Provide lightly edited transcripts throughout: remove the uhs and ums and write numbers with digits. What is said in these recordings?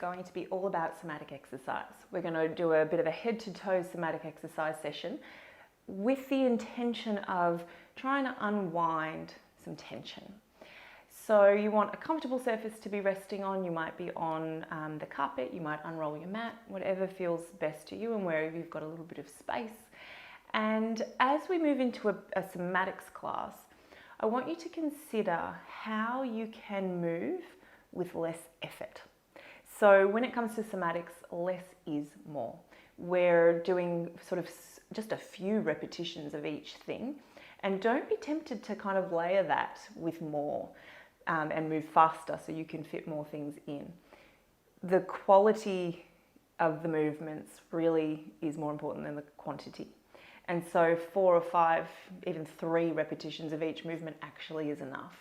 going to be all about somatic exercise. We're going to do a bit of a head-to-toe somatic exercise session with the intention of trying to unwind some tension. So you want a comfortable surface to be resting on. You might be on the carpet, you might unroll your mat, whatever feels best to you and wherever you've got a little bit of space. And as we move into a somatics class, I want you to consider how you can move with less effort. So when it comes to somatics, less is more. We're doing sort of just a few repetitions of each thing, and don't be tempted to kind of layer that with more and move faster so you can fit more things in. The quality of the movements really is more important than the quantity. And so 4 or 5, even 3 repetitions of each movement actually is enough.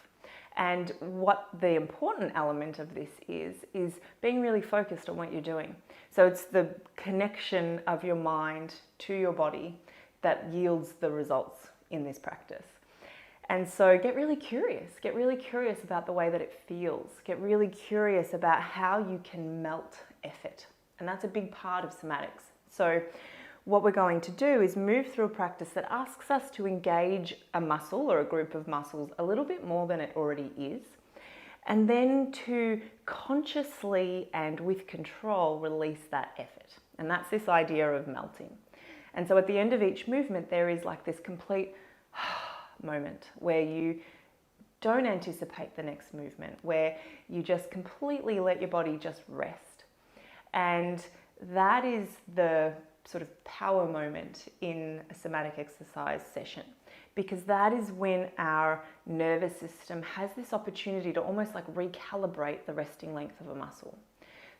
And what the important element of this is being really focused on what you're doing. So it's the connection of your mind to your body that yields the results in this practice. And so get really curious about the way that it feels. Get really curious about how you can melt effort. And that's a big part of somatics. So what we're going to do is move through a practice that asks us to engage a muscle or a group of muscles a little bit more than it already is, and then to consciously and with control release that effort. And that's this idea of melting. And so at the end of each movement, there is like this complete moment where you don't anticipate the next movement, where you just completely let your body just rest. And that is the sort of power moment in a somatic exercise session, because that is when our nervous system has this opportunity to almost like recalibrate the resting length of a muscle.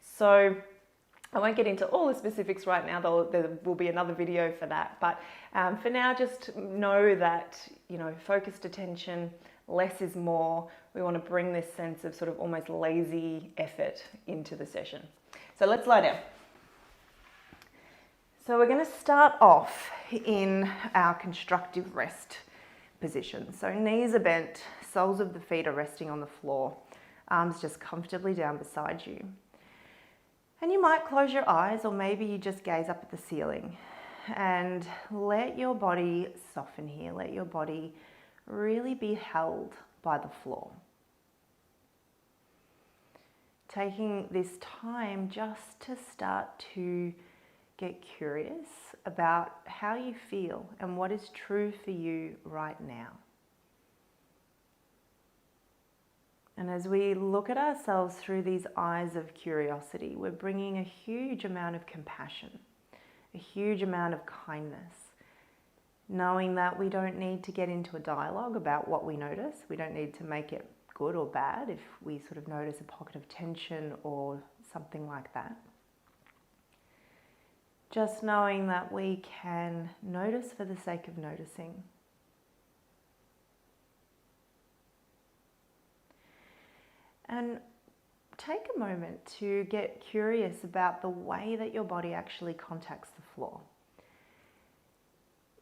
So I won't get into all the specifics right now, though there will be another video for that. But for now, just know that, focused attention, less is more. We want to bring this sense of sort of almost lazy effort into the session. So let's lie down. So we're going to start off in our constructive rest position. So knees are bent, soles of the feet are resting on the floor, arms just comfortably down beside you. And you might close your eyes, or maybe you just gaze up at the ceiling and let your body soften here. Let your body really be held by the floor. Taking this time just to start to get curious about how you feel and what is true for you right now. And as we look at ourselves through these eyes of curiosity, we're bringing a huge amount of compassion, a huge amount of kindness, knowing that we don't need to get into a dialogue about what we notice. We don't need to make it good or bad if we sort of notice a pocket of tension or something like that. Just knowing that we can notice for the sake of noticing. And take a moment to get curious about the way that your body actually contacts the floor.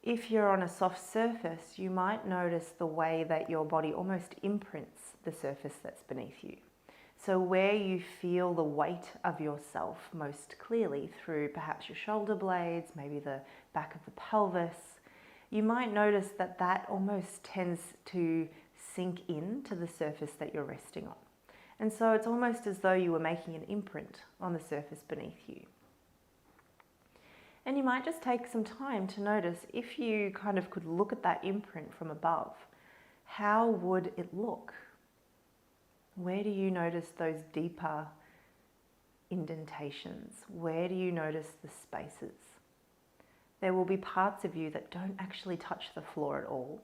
If you're on a soft surface, you might notice the way that your body almost imprints the surface that's beneath you. So where you feel the weight of yourself most clearly through perhaps your shoulder blades, maybe the back of the pelvis, you might notice that that almost tends to sink into the surface that you're resting on. And so it's almost as though you were making an imprint on the surface beneath you. And you might just take some time to notice, if you kind of could look at that imprint from above, how would it look? Where do you notice those deeper indentations? Where do you notice the spaces? There will be parts of you that don't actually touch the floor at all.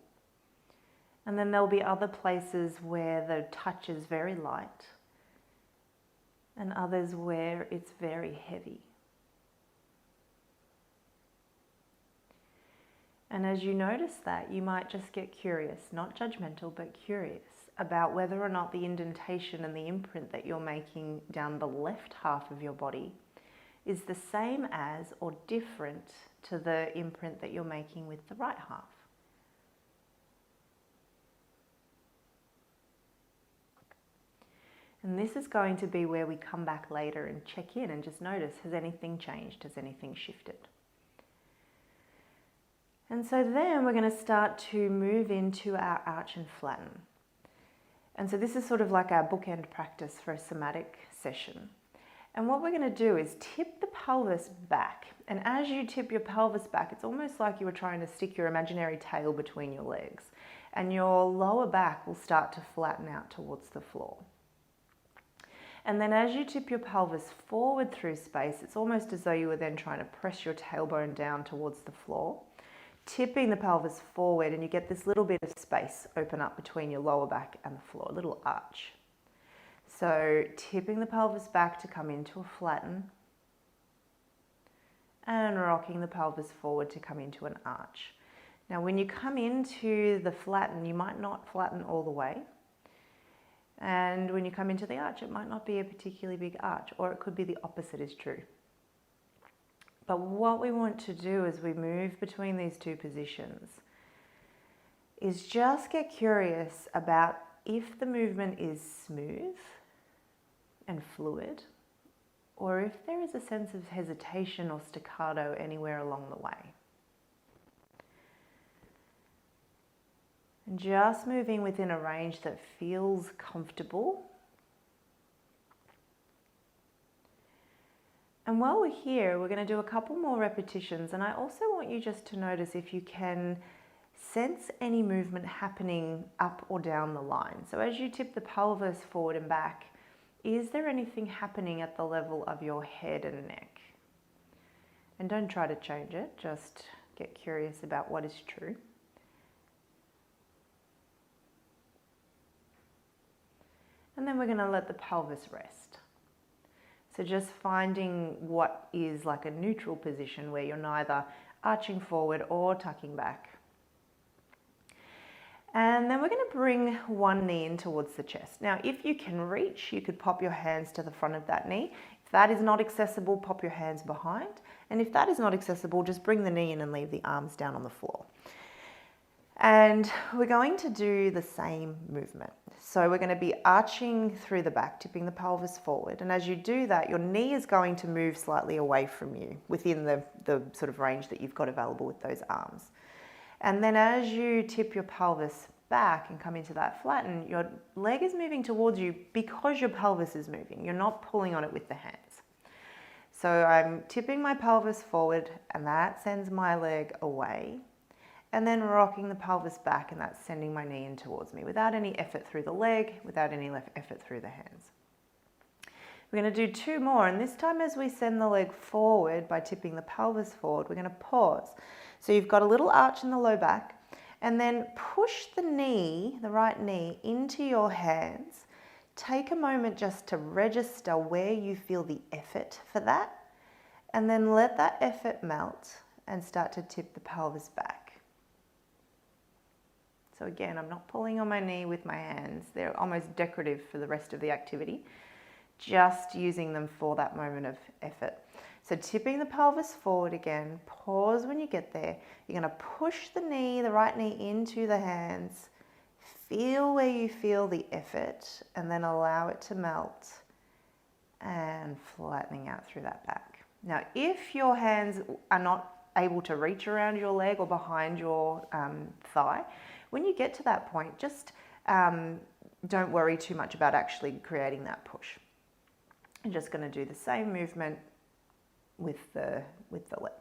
And then there'll be other places where the touch is very light, and others where it's very heavy. And as you notice that, you might just get curious, not judgmental, but curious about whether or not the indentation and the imprint that you're making down the left half of your body is the same as or different to the imprint that you're making with the right half. And this is going to be where we come back later and check in and just notice, has anything changed? Has anything shifted? And so then we're going to start to move into our arch and flatten. And so this is sort of like our bookend practice for a somatic session. And what we're going to do is tip the pelvis back. And as you tip your pelvis back, it's almost like you were trying to stick your imaginary tail between your legs. And your lower back will start to flatten out towards the floor. And then as you tip your pelvis forward through space, it's almost as though you were then trying to press your tailbone down towards the floor, tipping the pelvis forward, and you get this little bit of space open up between your lower back and the floor, a little arch. So tipping the pelvis back to come into a flatten, and rocking the pelvis forward to come into an arch. Now when you come into the flatten, you might not flatten all the way. And when you come into the arch, it might not be a particularly big arch, or it could be the opposite is true. But what we want to do as we move between these two positions is just get curious about if the movement is smooth and fluid, or if there is a sense of hesitation or staccato anywhere along the way. And just moving within a range that feels comfortable. And while we're here, we're going to do a couple more repetitions, and I also want you just to notice if you can sense any movement happening up or down the line. So as you tip the pelvis forward and back, is there anything happening at the level of your head and neck? And don't try to change it, just get curious about what is true. And then we're going to let the pelvis rest. So just finding what is like a neutral position where you're neither arching forward or tucking back. And then we're going to bring one knee in towards the chest. Now, if you can reach, you could pop your hands to the front of that knee. If that is not accessible, pop your hands behind. And if that is not accessible, just bring the knee in and leave the arms down on the floor. And we're going to do the same movement. So we're going to be arching through the back, tipping the pelvis forward. And as you do that, your knee is going to move slightly away from you within the sort of range that you've got available with those arms. And then as you tip your pelvis back and come into that flatten, your leg is moving towards you because your pelvis is moving. You're not pulling on it with the hands. So I'm tipping my pelvis forward, and that sends my leg away. And then rocking the pelvis back, and that's sending my knee in towards me without any effort through the leg, without any effort through the hands. We're going to do two more, and this time as we send the leg forward by tipping the pelvis forward, we're going to pause. So you've got a little arch in the low back, and then push the knee, the right knee, into your hands. Take a moment just to register where you feel the effort for that, and then let that effort melt and start to tip the pelvis back. So again, I'm not pulling on my knee with my hands. They're almost decorative for the rest of the activity. Just using them for that moment of effort. So tipping the pelvis forward again, pause when you get there. You're going to push the knee, the right knee, into the hands. Feel where you feel the effort, and then allow it to melt and flattening out through that back. Now, if your hands are not able to reach around your leg or behind your thigh, when you get to that point, just don't worry too much about actually creating that push. I'm just going to do the same movement with the leg.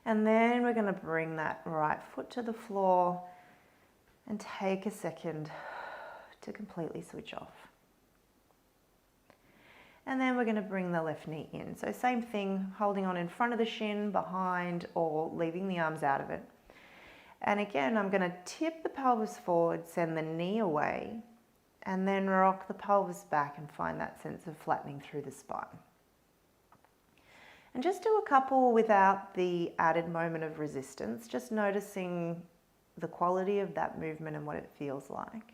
And then we're going to bring that right foot to the floor and take a second to completely switch off. And then we're going to bring the left knee in. So same thing, holding on in front of the shin, behind, or leaving the arms out of it. And again, I'm going to tip the pelvis forward, send the knee away, and then rock the pelvis back and find that sense of flattening through the spine. And just do a couple without the added moment of resistance, just noticing the quality of that movement and what it feels like.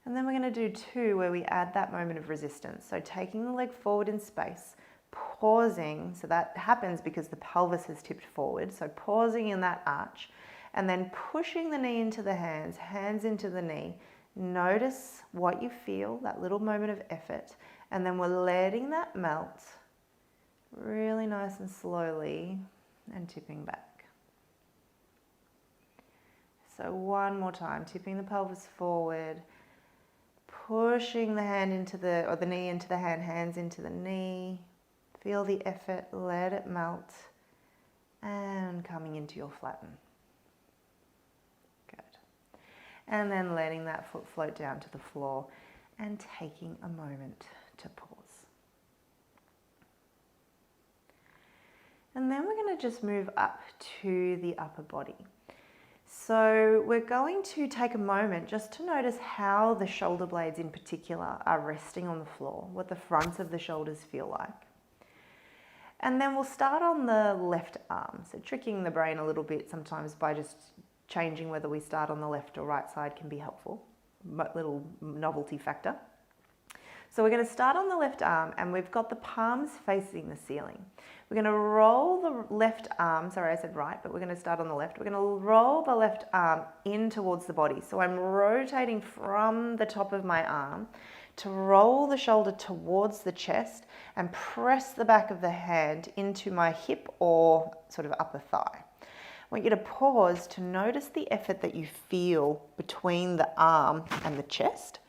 And then we're going to do two where we add that moment of resistance. So taking the leg forward in space, pausing, so that happens because the pelvis has tipped forward, so pausing in that arch, and then pushing the knee into the hands, hands into the knee, Notice what you feel, that little moment of effort, and then we're letting that melt really nice and slowly and tipping back. So one more time, tipping the pelvis forward, pushing the hand into the knee into the hand, hands into the knee. Feel the effort, let it melt, and coming into your flatten. Good. And then letting that foot float down to the floor and taking a moment to pause. And then we're going to just move up to the upper body. So we're going to take a moment just to notice how the shoulder blades in particular are resting on the floor, what the fronts of the shoulders feel like. And then we'll start on the left arm. So tricking the brain a little bit sometimes by just changing whether we start on the left or right side can be helpful, but little novelty factor. So we're going to start on the left arm and we've got the palms facing the ceiling. We're going to roll the left arm, sorry I said right, but we're going to start on the left. We're going to roll the left arm in towards the body. So I'm rotating from the top of my arm to roll the shoulder towards the chest and press the back of the hand into my hip or sort of upper thigh. I want you to pause to notice the effort that you feel between the arm and the chest,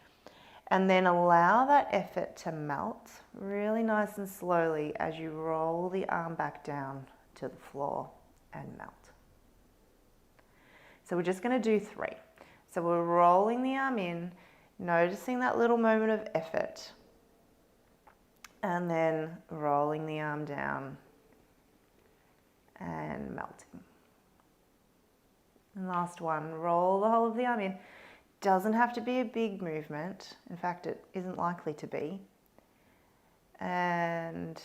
and then allow that effort to melt really nice and slowly as you roll the arm back down to the floor and melt. So we're just going to do 3. So we're rolling the arm in, noticing that little moment of effort, and then rolling the arm down and melting. And last one, roll the whole of the arm in. Doesn't have to be a big movement. In fact, it isn't likely to be. And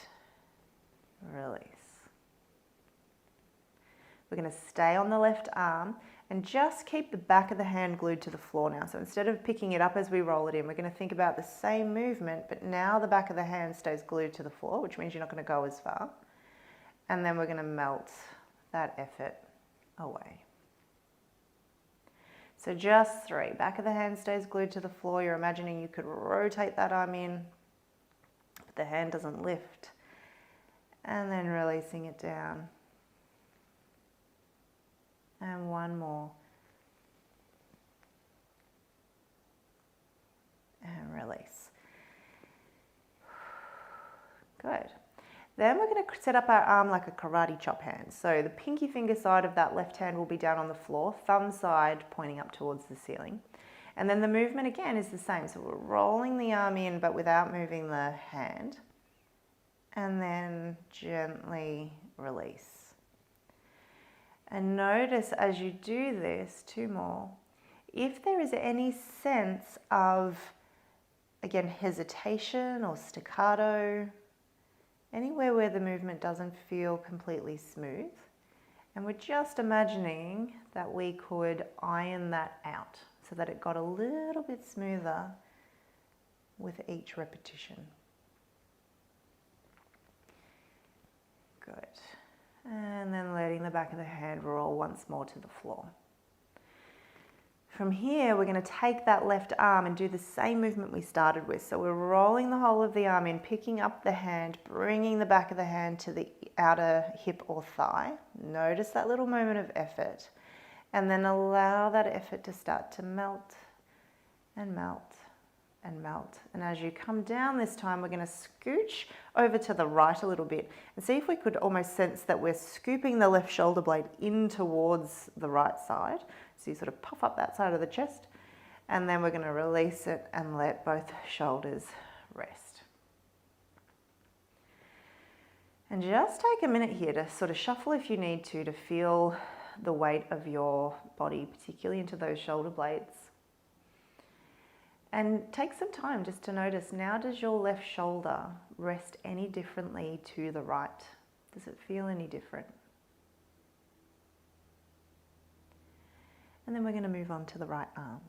release. We're going to stay on the left arm and just keep the back of the hand glued to the floor now. So instead of picking it up as we roll it in, we're going to think about the same movement, but now the back of the hand stays glued to the floor, which means you're not going to go as far. And then we're going to melt that effort away. So just 3. Back of the hand stays glued to the floor. You're imagining you could rotate that arm in, but the hand doesn't lift. And then releasing it down. And one more. And release. Good. Then we're going to set up our arm like a karate chop hand. So the pinky finger side of that left hand will be down on the floor, thumb side pointing up towards the ceiling. And then the movement again is the same. So we're rolling the arm in but without moving the hand. And then gently release. And notice as you do this, 2 more, if there is any sense of, again, hesitation or staccato, anywhere where the movement doesn't feel completely smooth, and we're just imagining that we could iron that out so that it got a little bit smoother with each repetition. Good. And then letting the back of the hand roll once more to the floor. From here, we're going to take that left arm and do the same movement we started with. So we're rolling the whole of the arm in, picking up the hand, bringing the back of the hand to the outer hip or thigh. Notice that little moment of effort. And then allow that effort to start to melt and melt and melt. And as you come down this time, we're going to scooch over to the right a little bit and see if we could almost sense that we're scooping the left shoulder blade in towards the right side. So you sort of puff up that side of the chest, and then we're going to release it and let both shoulders rest. And just take a minute here to sort of shuffle if you need to feel the weight of your body, particularly into those shoulder blades. And take some time just to notice, now does your left shoulder rest any differently to the right? Does it feel any different? And then we're going to move on to the right arm.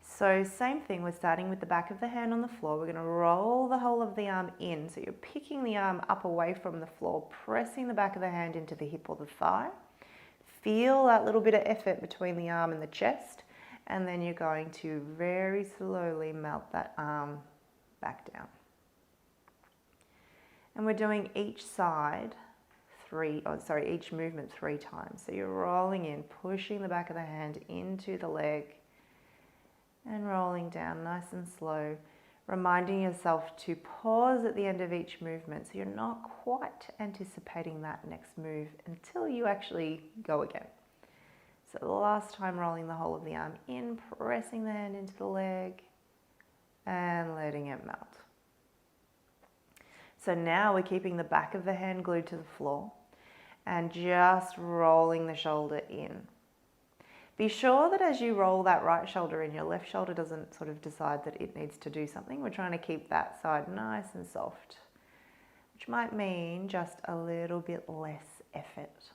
So same thing, we're starting with the back of the hand on the floor. We're going to roll the whole of the arm in. So you're picking the arm up away from the floor, pressing the back of the hand into the hip or the thigh. Feel that little bit of effort between the arm and the chest. And then you're going to very slowly melt that arm back down. And we're doing each side each movement 3 times. So you're rolling in, pushing the back of the hand into the leg and rolling down nice and slow, reminding yourself to pause at the end of each movement so you're not quite anticipating that next move until you actually go again. So the last time, rolling the whole of the arm in, pressing the hand into the leg and letting it melt. So now we're keeping the back of the hand glued to the floor and just rolling the shoulder in. Be sure that as you roll that right shoulder in, your left shoulder doesn't sort of decide that it needs to do something. We're trying to keep that side nice and soft, which might mean just a little bit less effort.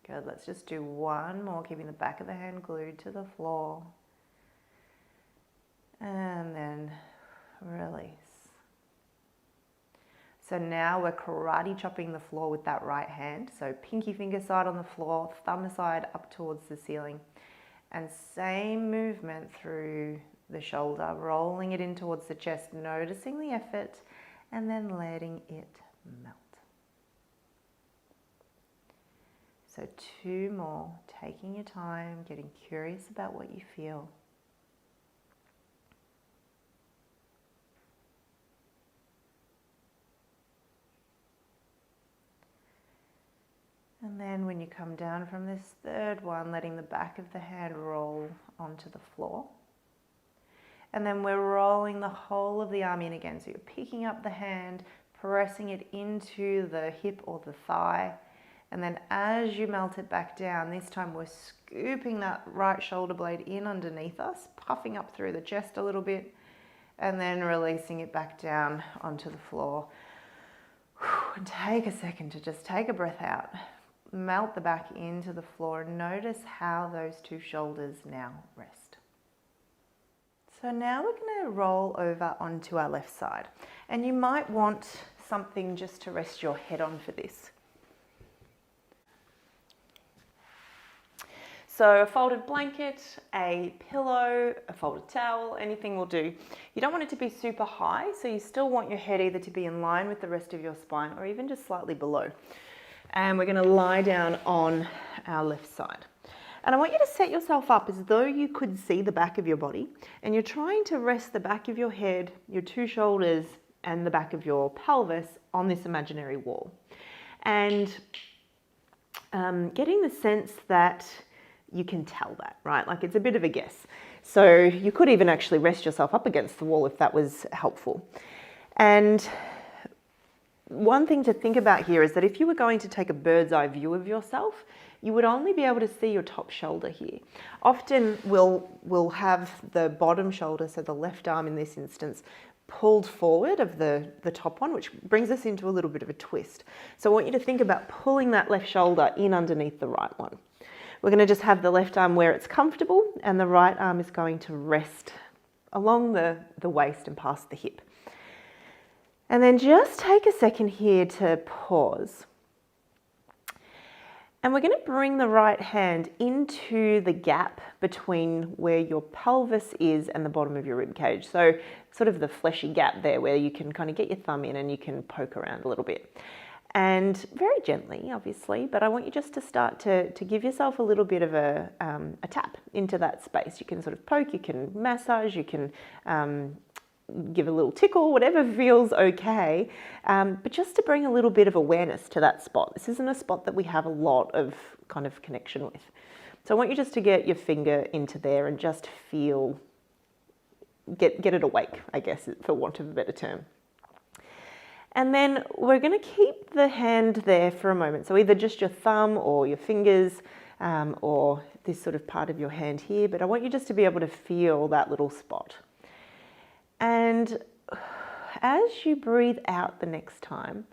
Good, let's just do one more, keeping the back of the hand glued to the floor. And then release. So now we're karate chopping the floor with that right hand. So pinky finger side on the floor, thumb side up towards the ceiling. And same movement through the shoulder, rolling it in towards the chest, noticing the effort, and then letting it melt. So 2 more, taking your time, getting curious about what you feel. And then when you come down from this 3rd one, letting the back of the hand roll onto the floor. And then we're rolling the whole of the arm in again. So you're picking up the hand, pressing it into the hip or the thigh. And then as you melt it back down, this time we're scooping that right shoulder blade in underneath us, puffing up through the chest a little bit, and then releasing it back down onto the floor. And take a second to just take a breath out. Melt the back into the floor and notice how those 2 shoulders now rest. So now we're going to roll over onto our left side. And you might want something just to rest your head on for this. So a folded blanket, a pillow, a folded towel, anything will do. You don't want it to be super high, so you still want your head either to be in line with the rest of your spine or even just slightly below. And we're going to lie down on our left side. And I want you to set yourself up as though you could see the back of your body, and you're trying to rest the back of your head, your 2 shoulders, and the back of your pelvis on this imaginary wall. And getting the sense that you can tell that, right? Like it's a bit of a guess. So you could even actually rest yourself up against the wall if that was helpful. And one thing to think about here is that if you were going to take a bird's eye view of yourself, you would only be able to see your top shoulder here. Often we'll have the bottom shoulder, so the left arm in this instance, pulled forward of the top one, which brings us into a little bit of a twist. So I want you to think about pulling that left shoulder in underneath the right one. We're going to just have the left arm where it's comfortable, and the right arm is going to rest along the waist and past the hip. And then just take a second here to pause. And we're going to bring the right hand into the gap between where your pelvis is and the bottom of your rib cage. So sort of the fleshy gap there where you can kind of get your thumb in and you can poke around a little bit. And very gently, obviously, but I want you just to start to give yourself a little bit of a tap into that space. You can sort of poke, you can massage, you can give a little tickle, whatever feels okay, but just to bring a little bit of awareness to that spot. This isn't a spot that we have a lot of kind of connection with. So I want you just to get your finger into there and just feel, get it awake, I guess, for want of a better term. And then we're going to keep the hand there for a moment. So either just your thumb or your fingers or this sort of part of your hand here, but I want you just to be able to feel that little spot. And as you breathe out the next time,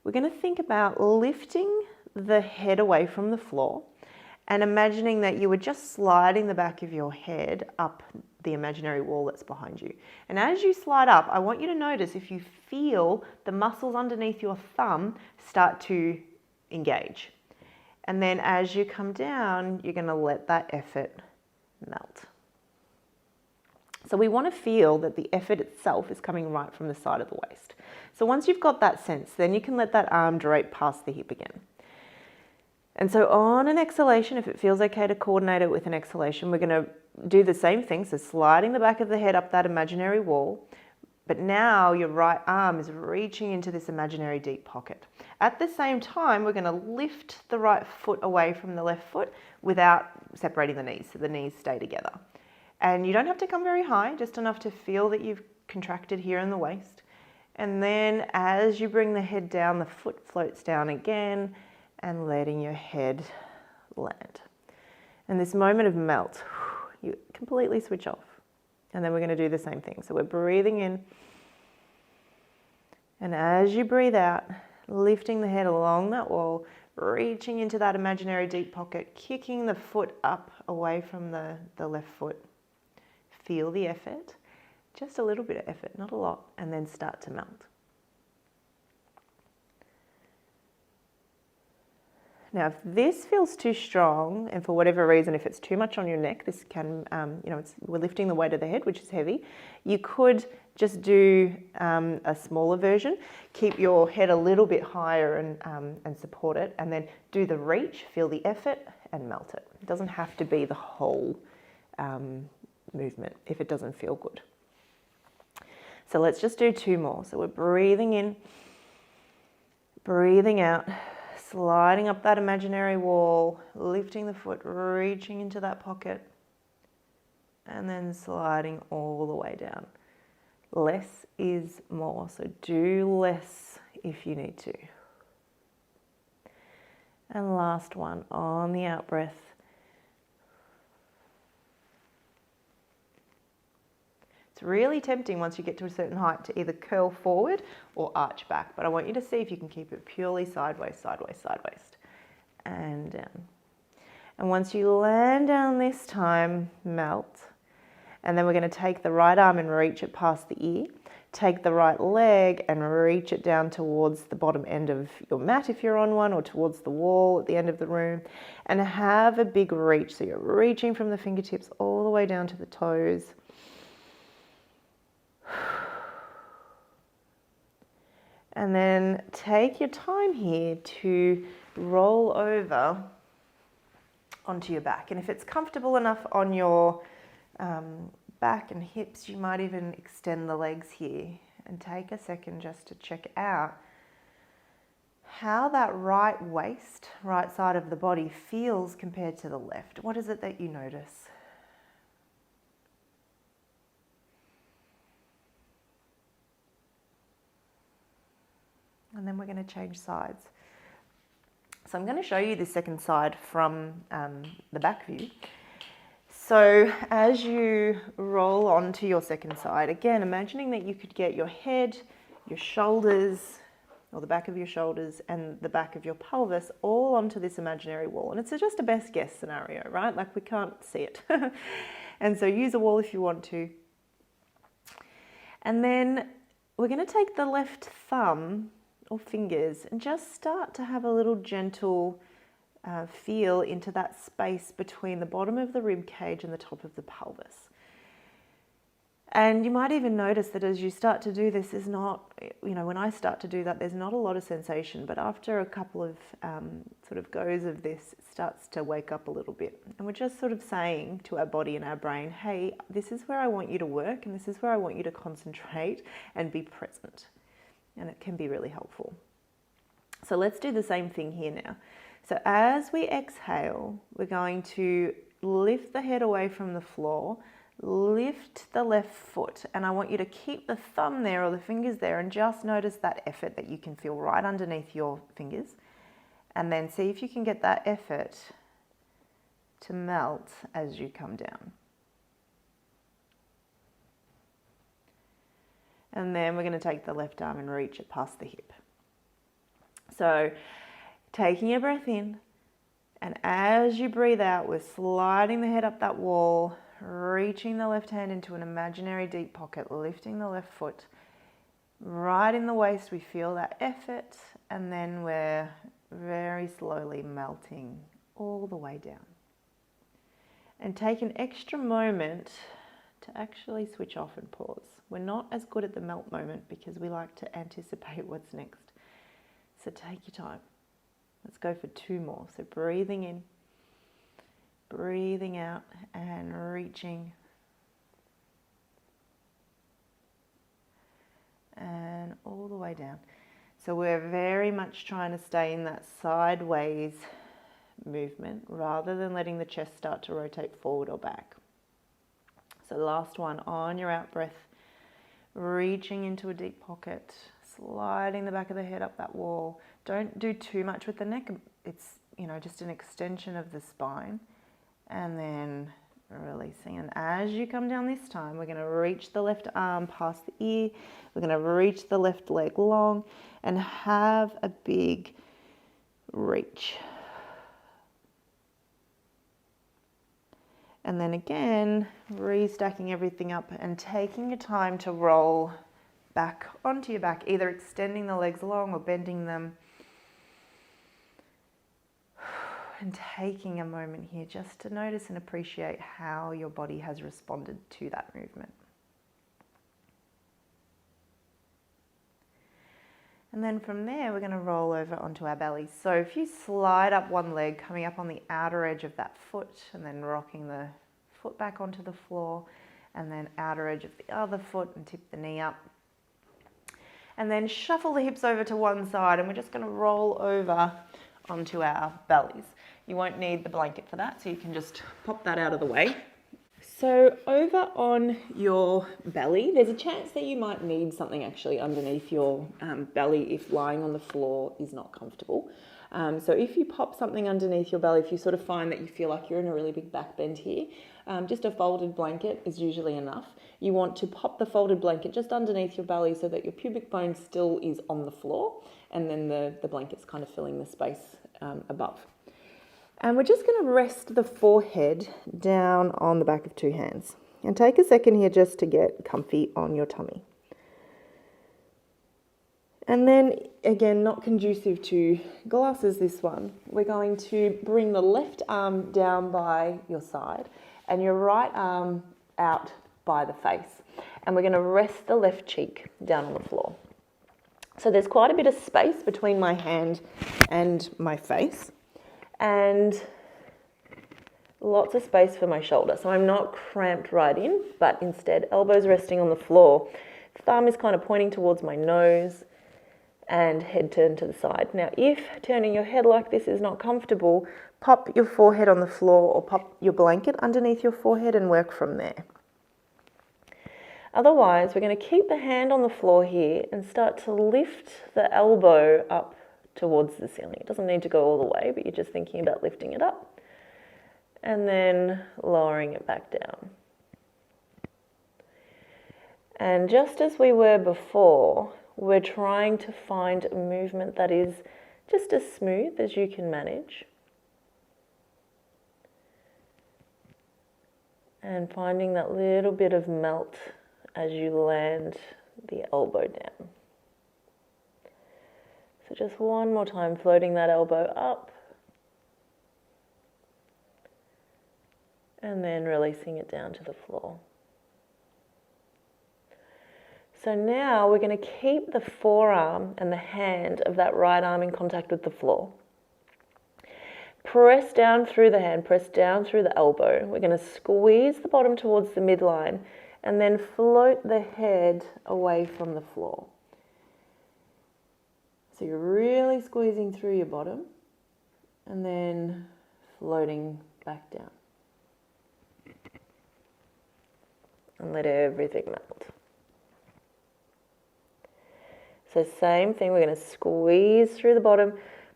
we're going to think about lifting the head away from the floor and imagining that you were just sliding the back of your head up the imaginary wall that's behind you. And as you slide up, I want you to notice if you feel the muscles underneath your thumb start to engage. And then as you come down, you're going to let that effort melt. So we want to feel that the effort itself is coming right from the side of the waist. So once you've got that sense, then you can let that arm drape past the hip again. And so on an exhalation, if it feels okay to coordinate it with an exhalation, we're going to do the same thing. So sliding the back of the head up that imaginary wall. But now your right arm is reaching into this imaginary deep pocket. At the same time, we're going to lift the right foot away from the left foot without separating the knees, so the knees stay together. And you don't have to come very high, just enough to feel that you've contracted here in the waist. And then as you bring the head down, the foot floats down again and letting your head land. And this moment of melt, you completely switch off. And then we're going to do the same thing. So we're breathing in. And as you breathe out, lifting the head along that wall, reaching into that imaginary deep pocket, kicking the foot up away from the left foot. Feel the effort, just a little bit of effort, not a lot, and then start to melt. Now, if this feels too strong, and for whatever reason, if it's too much on your neck, this can, we're lifting the weight of the head, which is heavy. You could just do a smaller version. Keep your head a little bit higher and support it, and then do the reach, feel the effort, and melt it. It doesn't have to be the whole movement if it doesn't feel good. So let's just do 2 more. So we're breathing in, breathing out, sliding up that imaginary wall, lifting the foot, reaching into that pocket, and then sliding all the way down. Less is more, so do less if you need to. And last one on the out breath. It's really tempting once you get to a certain height to either curl forward or arch back, but I want you to see if you can keep it purely sideways, sideways, sideways, and down. And once you land down this time, melt. And then we're going to take the right arm and reach it past the ear. Take the right leg and reach it down towards the bottom end of your mat if you're on one, or towards the wall at the end of the room. And have a big reach. So you're reaching from the fingertips all the way down to the toes. And then take your time here to roll over onto your back. And if it's comfortable enough on your back and hips, you might even extend the legs here and take a second just to check out how that right waist, right side of the body feels compared to the left. What is it that you notice? And then we're going to change sides. So I'm going to show you the second side from the back view. So as you roll onto your second side, again, imagining that you could get your head, your shoulders, or the back of your shoulders and the back of your pelvis all onto this imaginary wall. And it's just a best guess scenario, right? Like we can't see it. And so use a wall if you want to. And then we're going to take the left thumb or fingers and just start to have a little gentle feel into that space between the bottom of the rib cage and the top of the pelvis. And you might even notice that as you start to do this, is not, when I start to do that, there's not a lot of sensation, but after a couple of sort of goes of this, it starts to wake up a little bit. And we're just sort of saying to our body and our brain, hey, this is where I want you to work, and this is where I want you to concentrate and be present. And it can be really helpful. So let's do the same thing here now. So as we exhale, we're going to lift the head away from the floor, lift the left foot, and I want you to keep the thumb there or the fingers there and just notice that effort that you can feel right underneath your fingers. And then see if you can get that effort to melt as you come down. And then we're going to take the left arm and reach it past the hip. So taking a breath in, and as you breathe out, we're sliding the head up that wall, reaching the left hand into an imaginary deep pocket, lifting the left foot. Right in the waist, we feel that effort, and then we're very slowly melting all the way down. And take an extra moment to actually switch off and pause. We're not as good at the melt moment because we like to anticipate what's next. So take your time. Let's go for 2 more. So breathing in, breathing out, and reaching. And all the way down. So we're very much trying to stay in that sideways movement rather than letting the chest start to rotate forward or back. So last one, on your out breath, reaching into a deep pocket, sliding the back of the head up that wall. Don't do too much with the neck. It's, just an extension of the spine. And then releasing. And as you come down this time, we're going to reach the left arm past the ear. We're going to reach the left leg long and have a big reach. And then again, restacking everything up and taking your time to roll back onto your back, either extending the legs long or bending them. And taking a moment here just to notice and appreciate how your body has responded to that movement. And then from there, we're going to roll over onto our bellies. So if you slide up one leg, coming up on the outer edge of that foot, and then rocking the foot back onto the floor, and then outer edge of the other foot, and tip the knee up. And then shuffle the hips over to one side, and we're just going to roll over onto our bellies. You won't need the blanket for that, so you can just pop that out of the way. So over on your belly, there's a chance that you might need something actually underneath your belly if lying on the floor is not comfortable. So if you pop something underneath your belly, if you sort of find that you feel like you're in a really big back bend here, just a folded blanket is usually enough. You want to pop the folded blanket just underneath your belly so that your pubic bone still is on the floor, and then the blanket's kind of filling the space above. And we're just going to rest the forehead down on the back of 2 hands. And take a second here just to get comfy on your tummy. And then, again, not conducive to glasses, this one. We're going to bring the left arm down by your side and your right arm out by the face. And we're going to rest the left cheek down on the floor. So there's quite a bit of space between my hand and my face. And lots of space for my shoulder. So I'm not cramped right in, but instead elbows resting on the floor. Thumb is kind of pointing towards my nose and head turned to the side. Now, if turning your head like this is not comfortable, pop your forehead on the floor or pop your blanket underneath your forehead and work from there. Otherwise, we're going to keep the hand on the floor here and start to lift the elbow up towards the ceiling. It doesn't need to go all the way, but you're just thinking about lifting it up and then lowering it back down. And just as we were before, we're trying to find a movement that is just as smooth as you can manage. And finding that little bit of melt as you land the elbow down. So just one more time, floating that elbow up. And then releasing it down to the floor. So now we're going to keep the forearm and the hand of that right arm in contact with the floor. Press down through the hand, press down through the elbow. We're going to squeeze the bottom towards the midline and then float the head away from the floor. So you're really squeezing through your bottom and then floating back down. And let everything melt. So same thing, we're going to squeeze through the bottom,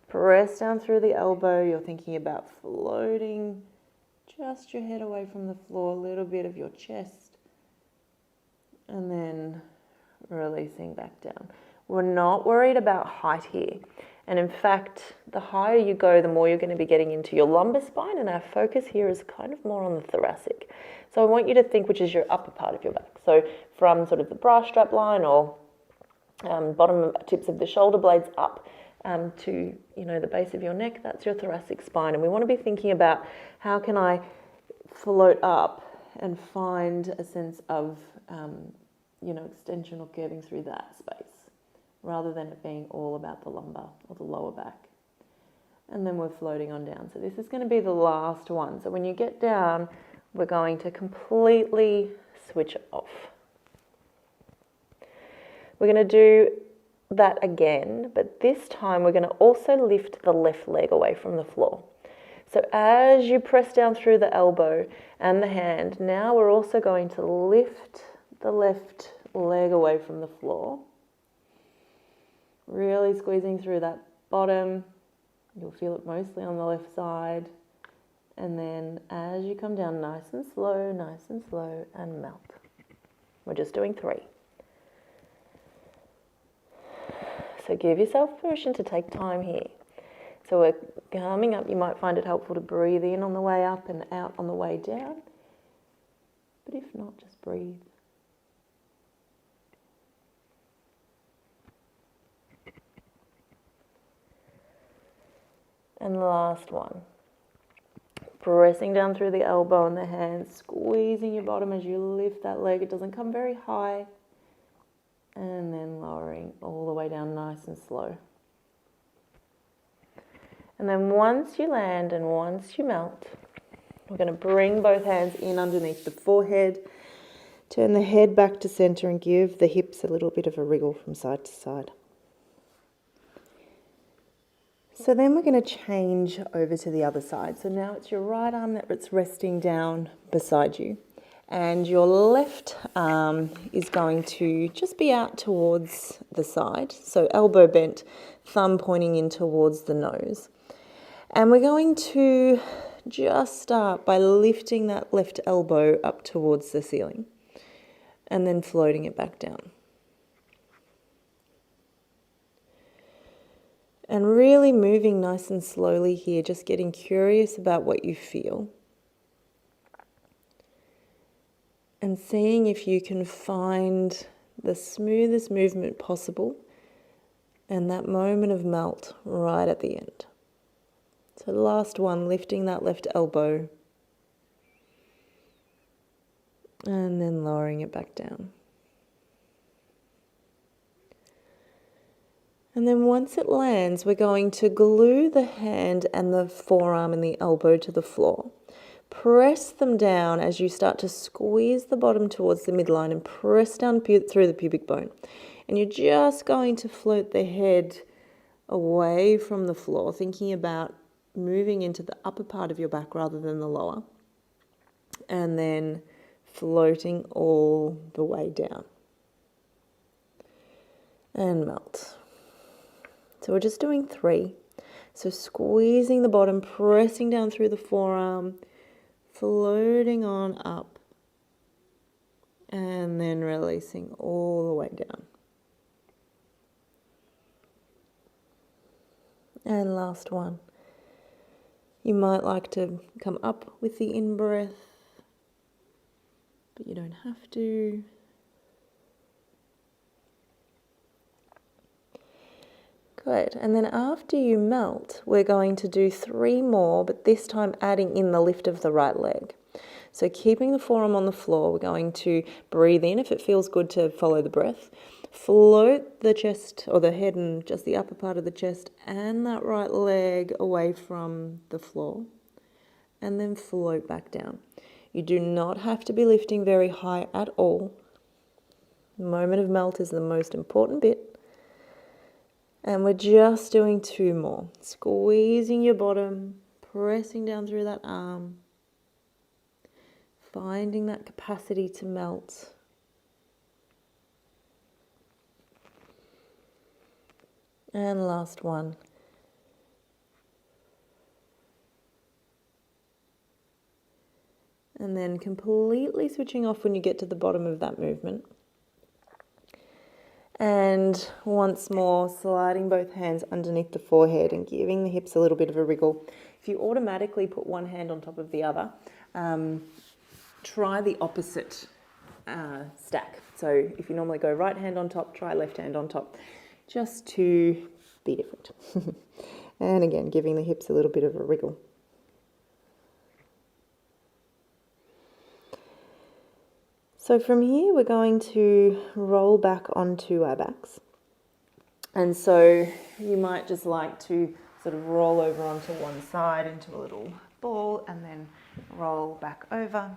press down through the elbow. You're thinking about floating just your head away from the floor, a little bit of your chest, and then releasing back down. We're not worried about height here. And in fact, the higher you go, the more you're going to be getting into your lumbar spine, and our focus here is kind of more on the thoracic. So I want you to think which is your upper part of your back. So from sort of the bra strap line or bottom tips of the shoulder blades up, to, the base of your neck. That's your thoracic spine. And we want to be thinking about how can I float up and find a sense of, extension or curving through that space, rather than it being all about the lumbar or the lower back. And then we're floating on down. So this is going to be the last one. So when you get down, we're going to completely switch off. We're going to do that again, but this time we're going to also lift the left leg away from the floor. So as you press down through the elbow and the hand, now we're also going to lift the left leg away from the floor. Really squeezing through that bottom. You'll feel it mostly on the left side. And then as you come down, nice and slow, and melt. We're just doing 3. So give yourself permission to take time here. So we're coming up. You might find it helpful to breathe in on the way up and out on the way down. But if not, just breathe. And the last one. Pressing down through the elbow and the hand, squeezing your bottom as you lift that leg. It doesn't come very high. And then lowering all the way down nice and slow. And then once you land and once you melt, we're going to bring both hands in underneath the forehead, turn the head back to center and give the hips a little bit of a wriggle from side to side. So then we're going to change over to the other side. So now it's your right arm that's resting down beside you. And your left arm is going to just be out towards the side. So elbow bent, thumb pointing in towards the nose. And we're going to just start by lifting that left elbow up towards the ceiling. And then floating it back down. And really moving nice and slowly here, just getting curious about what you feel. And seeing if you can find the smoothest movement possible and that moment of melt right at the end. So the last one, lifting that left elbow and then lowering it back down. And then once it lands, we're going to glue the hand and the forearm and the elbow to the floor. Press them down as you start to squeeze the bottom towards the midline and press down through the pubic bone. And you're just going to float the head away from the floor, thinking about moving into the upper part of your back rather than the lower. And then floating all the way down. And melt. So we're just doing 3. So squeezing the bottom, pressing down through the forearm, floating on up, and then releasing all the way down. And last one. You might like to come up with the in-breath, but you don't have to. Good. And then after you melt, we're going to do 3 more, but this time adding in the lift of the right leg. So keeping the forearm on the floor, we're going to breathe in if it feels good to follow the breath. Float the chest or the head and just the upper part of the chest and that right leg away from the floor. And then float back down. You do not have to be lifting very high at all. The moment of melt is the most important bit. And we're just doing 2 more. Squeezing your bottom, pressing down through that arm, finding that capacity to melt. And last one. And then completely switching off when you get to the bottom of that movement. And once more, sliding both hands underneath the forehead and giving the hips a little bit of a wriggle. If you automatically put one hand on top of the other, try the opposite stack. So if you normally go right hand on top, try left hand on top, just to be different. And again, giving the hips a little bit of a wriggle. So from here, we're going to roll back onto our backs. And so you might just like to sort of roll over onto one side into a little ball and then roll back over.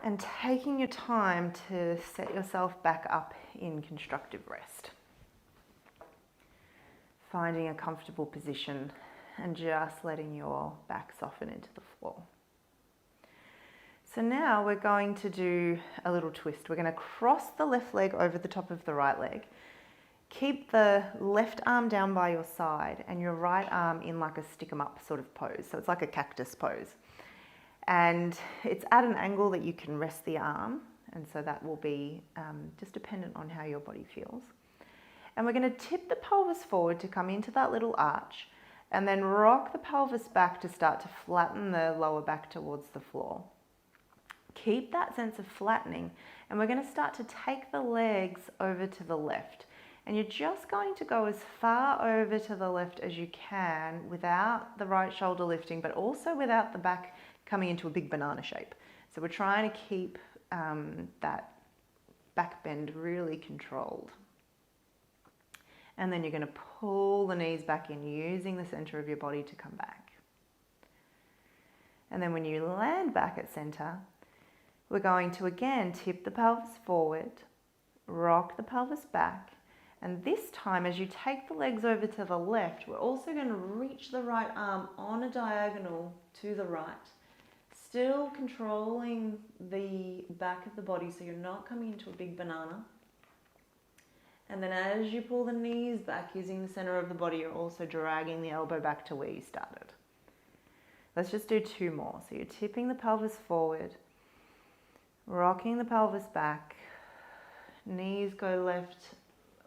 And taking your time to set yourself back up in constructive rest. Finding a comfortable position and just letting your back soften into the floor. So now we're going to do a little twist. We're going to cross the left leg over the top of the right leg. Keep the left arm down by your side and your right arm in like a stick 'em up sort of pose. So it's like a cactus pose. And it's at an angle that you can rest the arm. And so that will be just dependent on how your body feels. And we're going to tip the pelvis forward to come into that little arch and then rock the pelvis back to start to flatten the lower back towards the floor. Keep that sense of flattening, and we're going to start to take the legs over to the left. And you're just going to go as far over to the left as you can without the right shoulder lifting, but also without the back coming into a big banana shape. So we're trying to keep that back bend really controlled. And then you're going to pull the knees back in using the center of your body to come back. And then when you land back at center, we're going to again tip the pelvis forward, rock the pelvis back, and this time as you take the legs over to the left, we're also going to reach the right arm on a diagonal to the right, still controlling the back of the body so you're not coming into a big banana. And then as you pull the knees back using the center of the body, you're also dragging the elbow back to where you started. Let's just do two more. So you're tipping the pelvis forward, rocking the pelvis back, knees go left,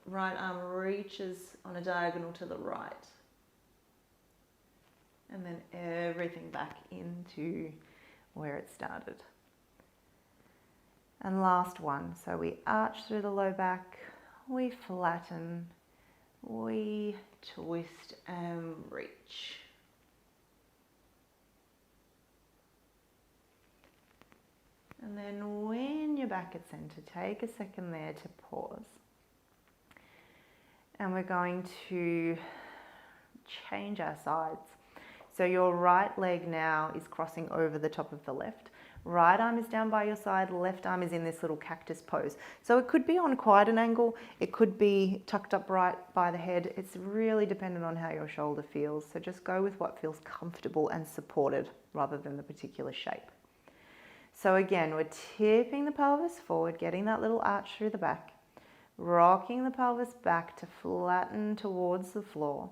right arm reaches on a diagonal to the right. And then everything back into where it started. And last one. So we arch through the low back, we flatten, we twist and reach. And then when you're back at center, take a second there to pause. And we're going to change our sides. So your right leg now is crossing over the top of the left. Right arm is down by your side, left arm is in this little cactus pose. So it could be on quite an angle, it could be tucked up right by the head. It's really dependent on how your shoulder feels. So just go with what feels comfortable and supported rather than the particular shape. So again, we're tipping the pelvis forward, getting that little arch through the back, rocking the pelvis back to flatten towards the floor.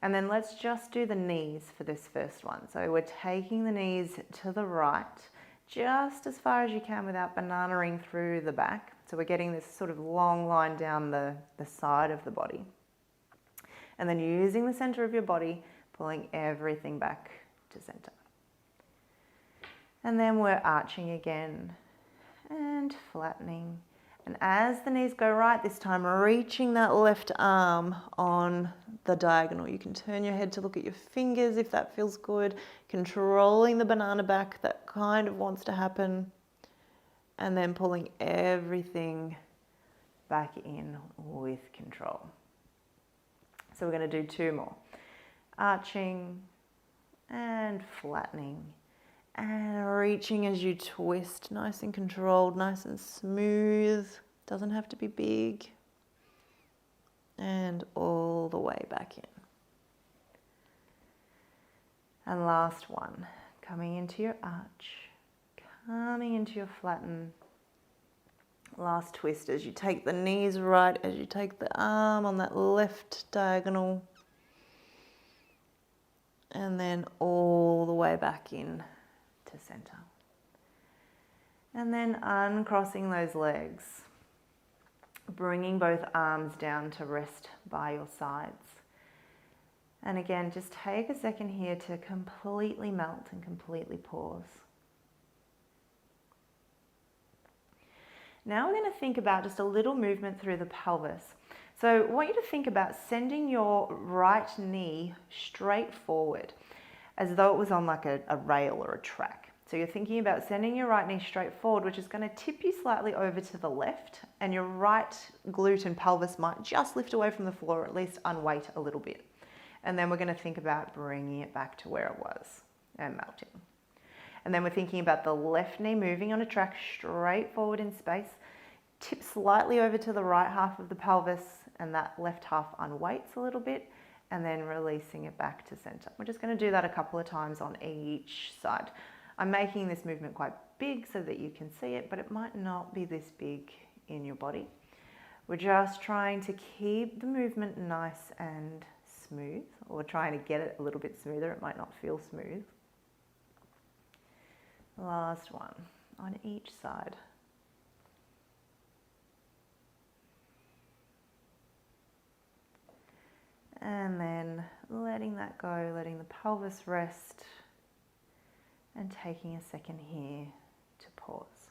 And then let's just do the knees for this first one. So we're taking the knees to the right, just as far as you can without bananaing through the back. So we're getting this sort of long line down the side of the body. And then using the center of your body, pulling everything back to center. And then we're arching again and flattening. And as the knees go right this time, reaching that left arm on the diagonal. You can turn your head to look at your fingers if that feels good. Controlling the banana back that kind of wants to happen. And then pulling everything back in with control. So we're going to do two more. Arching and flattening. And reaching as you twist, nice and controlled, nice and smooth. Doesn't have to be big. And all the way back in. And last one, coming into your arch, coming into your flatten. Last twist as you take the knees right, as you take the arm on that left diagonal. And then all the way back in to center. And then uncrossing those legs, bringing both arms down to rest by your sides. And again, just take a second here to completely melt and completely pause. Now we're going to think about just a little movement through the pelvis. So I want you to think about sending your right knee straight forward as though it was on like a rail or a track. So you're thinking about sending your right knee straight forward, which is going to tip you slightly over to the left, and your right glute and pelvis might just lift away from the floor, or at least unweight a little bit. And then we're going to think about bringing it back to where it was and melting. And then we're thinking about the left knee moving on a track straight forward in space, tip slightly over to the right half of the pelvis, and that left half unweights a little bit, and then releasing it back to center. We're just going to do that a couple of times on each side. I'm making this movement quite big so that you can see it, but it might not be this big in your body. We're just trying to keep the movement nice and smooth, or trying to get it a little bit smoother. It might not feel smooth. Last one on each side. And then letting that go, letting the pelvis rest, and taking a second here to pause.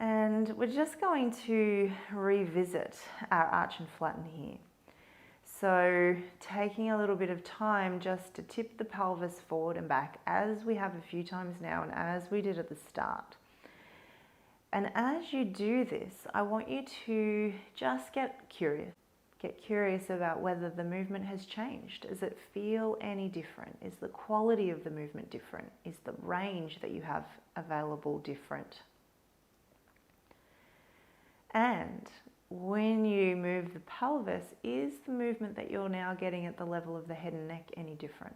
And we're just going to revisit our arch and flatten here. So taking a little bit of time just to tip the pelvis forward and back, as we have a few times now and as we did at the start. And as you do this, I want you to just get curious. Get curious about whether the movement has changed. Does it feel any different? Is the quality of the movement different? Is the range that you have available different? And when you move the pelvis, is the movement that you're now getting at the level of the head and neck any different?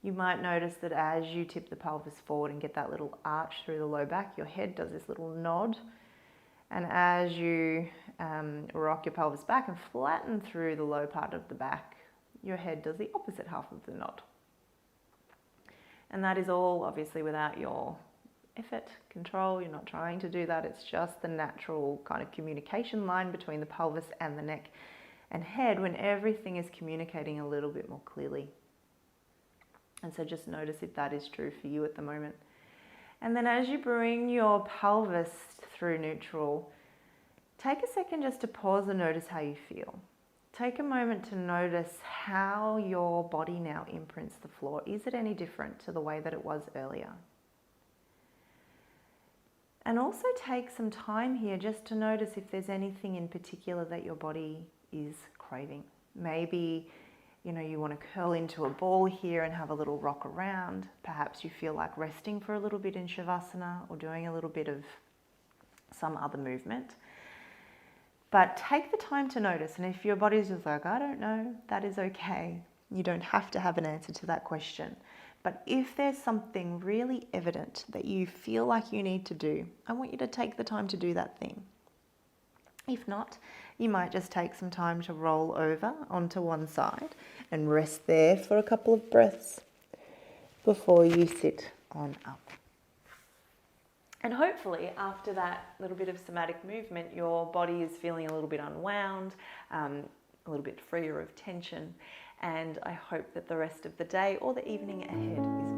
You might notice that as you tip the pelvis forward and get that little arch through the low back, your head does this little nod. And as you rock your pelvis back and flatten through the low part of the back, your head does the opposite half of the nod. And that is all obviously without your effort, control. You're not trying to do that. It's just the natural kind of communication line between the pelvis and the neck and head when everything is communicating a little bit more clearly. And so just notice if that is true for you at the moment. And then as you bring your pelvis through neutral, take a second just to pause and notice how you feel. Take a moment to notice how your body now imprints the floor. Is it any different to the way that it was earlier? And also take some time here just to notice if there's anything in particular that your body is craving. Maybe you want to curl into a ball here and have a little rock around. Perhaps you feel like resting for a little bit in Shavasana or doing a little bit of some other movement. But take the time to notice. And if your body's just like, I don't know, that is okay. You don't have to have an answer to that question. But if there's something really evident that you feel like you need to do, I want you to take the time to do that thing. If not, you might just take some time to roll over onto one side and rest there for a couple of breaths before you sit on up. And hopefully after that little bit of somatic movement, your body is feeling a little bit unwound, a little bit freer of tension, and I hope that the rest of the day or the evening ahead is